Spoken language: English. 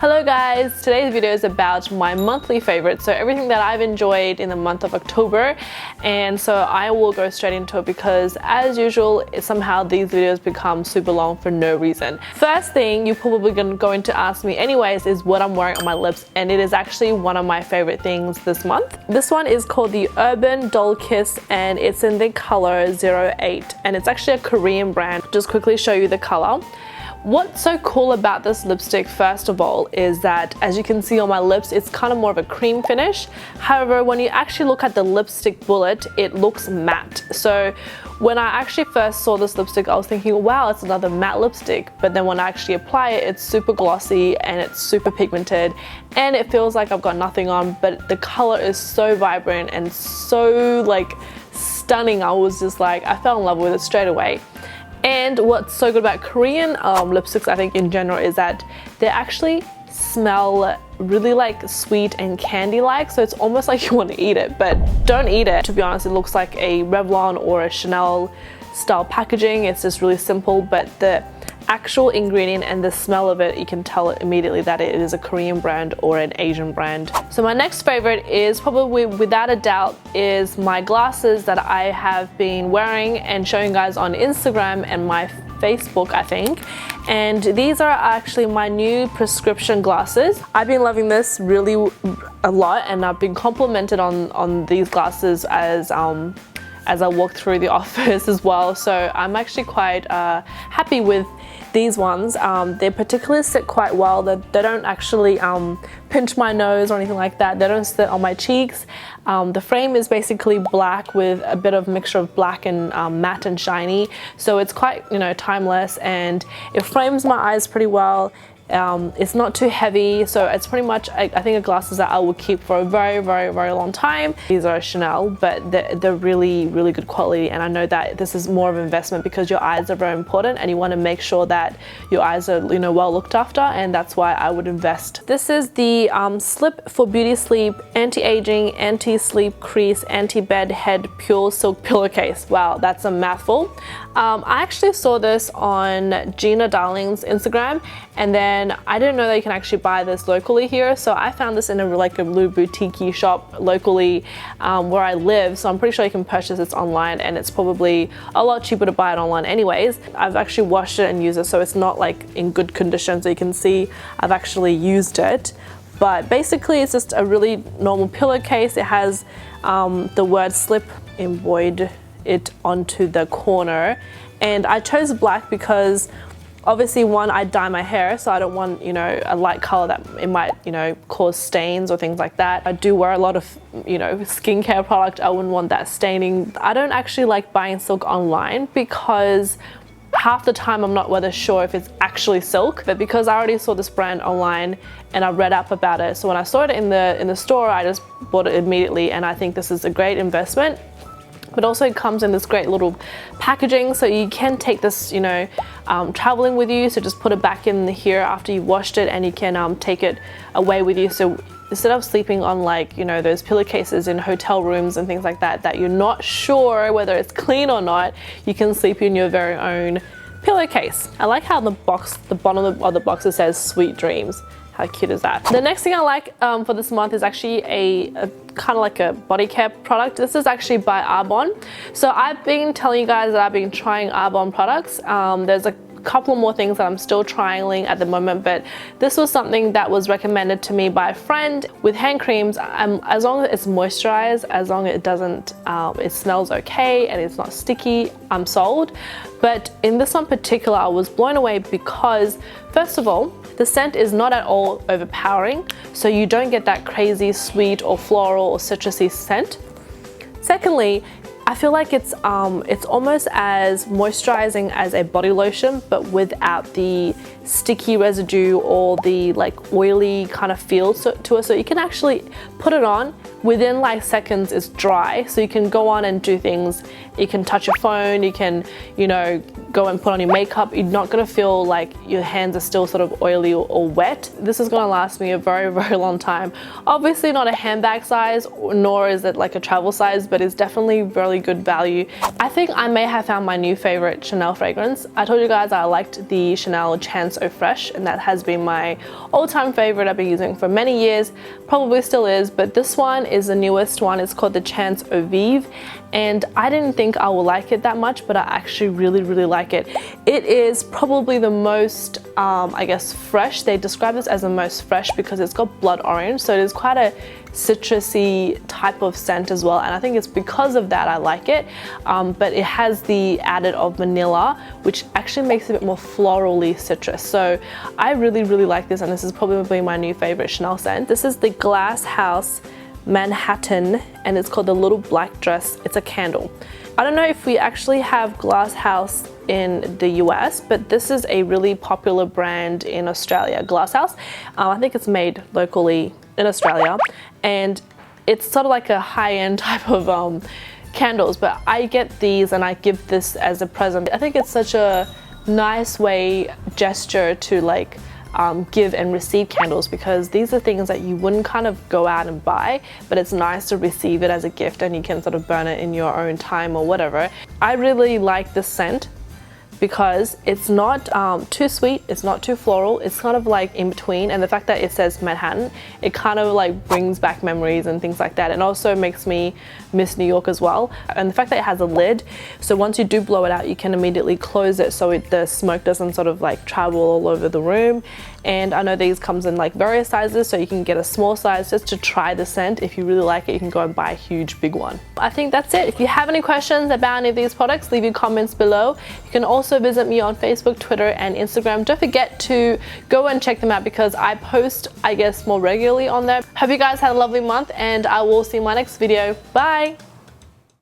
Hello guys, today's video is about my monthly favorites, so everything that I've enjoyed in the month of October, and so I will go straight into it because as usual somehow these videos become super long for no reason. First thing you're probably going to ask me anyways is what I'm wearing on my lips, and it is actually one of my favorite things this month. This one is called the Urban Doll Kiss and it's in the color 08 and it's actually a Korean brand. Just quickly show you the color. What's so cool about this lipstick, first of all, is that as you can see on my lips, it's kind of more of a cream finish. However, when you actually look at the lipstick bullet, it looks matte. So when I actually first saw this lipstick, I was thinking, wow, it's another matte lipstick. But then when I actually apply it, it's super glossy and it's super pigmented and it feels like I've got nothing on, but the color is so vibrant and so like stunning. I was just like, I fell in love with it straight away. And what's so good about Korean lipsticks, I think in general, is that they actually smell really like sweet and candy-like, so it's almost like you want to eat it, but don't eat it. To be honest, it looks like a Revlon or a Chanel style packaging. It's just really simple, but the actual ingredient and the smell of it, you can tell immediately that it is a Korean brand or an Asian brand. So my next favorite is probably without a doubt is my glasses that I have been wearing and showing you guys on Instagram and my Facebook, I think. And these are actually my new prescription glasses. I've been loving this really a lot and I've been complimented on these glasses as I walk through the office as well. So I'm actually quite happy with these ones. They particularly sit quite well. They don't actually pinch my nose or anything like that. They don't sit on my cheeks. The frame is basically black with a bit of mixture of black and matte and shiny. So it's quite, you know, timeless and it frames my eyes pretty well. It's not too heavy, so it's pretty much, I think, a glasses that I will keep for a very, very, very long time. These are Chanel, but they're really, really good quality, and I know that this is more of an investment because your eyes are very important and you want to make sure that your eyes are, you know, well looked after, and that's why I would invest. This is the Slip for Beauty Sleep Anti-Aging, Anti-Sleep Crease, Anti-Bed Head Pure Silk Pillowcase. Wow, that's a mouthful. I actually saw this on Gina Darling's Instagram, and then I didn't know that you can actually buy this locally here, so I found this in a little boutique shop locally where I live, so I'm pretty sure you can purchase this online and it's probably a lot cheaper to buy it online anyways. I've actually washed it and used it, so it's not like in good condition, so you can see I've actually used it. But basically it's just a really normal pillowcase. It has the word slip embroidered it onto the corner, and I chose black because obviously, one, I dye my hair, so I don't want, you know, a light color that it might, you know, cause stains or things like that. I do wear a lot of, you know, skincare product. I wouldn't want that staining. I don't actually like buying silk online because half the time I'm not whether sure if it's actually silk, but because I already saw this brand online and I read up about it, so when I saw it in the store, I just bought it immediately, and I think this is a great investment. But also it comes in this great little packaging, so you can take this, you know, traveling with you. So just put it back in here after you've washed it, and you can take it away with you. So instead of sleeping on, like, you know, those pillowcases in hotel rooms and things like that, that you're not sure whether it's clean or not, you can sleep in your very own pillowcase. I like how the bottom of the box, it says Sweet Dreams. How cute is that? The next thing I like for this month is actually a kind of like a body care product. This is actually by Arbonne. So I've been telling you guys that I've been trying Arbonne products. There's a couple more things that I'm still trialing at the moment, but this was something that was recommended to me by a friend. With hand creams, as long as it's moisturized, as long as it doesn't, it smells okay and it's not sticky, I'm sold. But in this one particular, I was blown away because, first of all, the scent is not at all overpowering, so you don't get that crazy sweet or floral or citrusy scent. Secondly, I feel like it's almost as moisturizing as a body lotion, but without the sticky residue or the like oily kind of feel to it. So you can actually put it on within like seconds. It's dry, so you can go on and do things. You can touch your phone, you can, you know, go and put on your makeup, you're not gonna feel like your hands are still sort of oily or wet. This is gonna last me a very, very long time. Obviously not a handbag size, nor is it like a travel size, but it's definitely really good value. I think I may have found my new favorite Chanel fragrance. I told you guys I liked the Chanel Chance Eau Fresh, and that has been my all-time favorite. I've been using for many years, probably still is, but this one is the newest one. It's called the Chance Eau Vive, and I didn't think I would like it that much, but I actually really, really like it. It is probably the most, I guess, fresh. They describe this as the most fresh because it's got blood orange, so it is quite a citrusy type of scent as well, and I think it's because of that I like it. But it has the added of vanilla, which actually makes it a bit more florally citrus. So I really, really like this, and this is probably my new favorite Chanel scent. This is the Glass House Manhattan, and it's called the Little Black Dress. It's a candle. I don't know if we actually have Glass House in the US, but this is a really popular brand in Australia, Glass House. I think it's made locally in Australia, and it's sort of like a high-end type of candles, but I get these and I give this as a present. I think it's such a nice gesture to like give and receive candles, because these are things that you wouldn't kind of go out and buy, but it's nice to receive it as a gift and you can sort of burn it in your own time or whatever. I really like this scent because it's not too sweet, it's not too floral, it's kind of like in between, and the fact that it says Manhattan, it kind of like brings back memories and things like that, and also makes me miss New York as well. And the fact that it has a lid, so once you do blow it out, you can immediately close it so the smoke doesn't sort of like travel all over the room. And I know these comes in like various sizes, so you can get a small size just to try the scent. If you really like it, you can go and buy a huge big one. I think that's it. If you have any questions about any of these products, leave your comments below. You can also visit me on Facebook, Twitter, and Instagram. Don't forget to go and check them out because I post, I guess, more regularly on there. Hope you guys had a lovely month, and I will see you in my next video. Bye!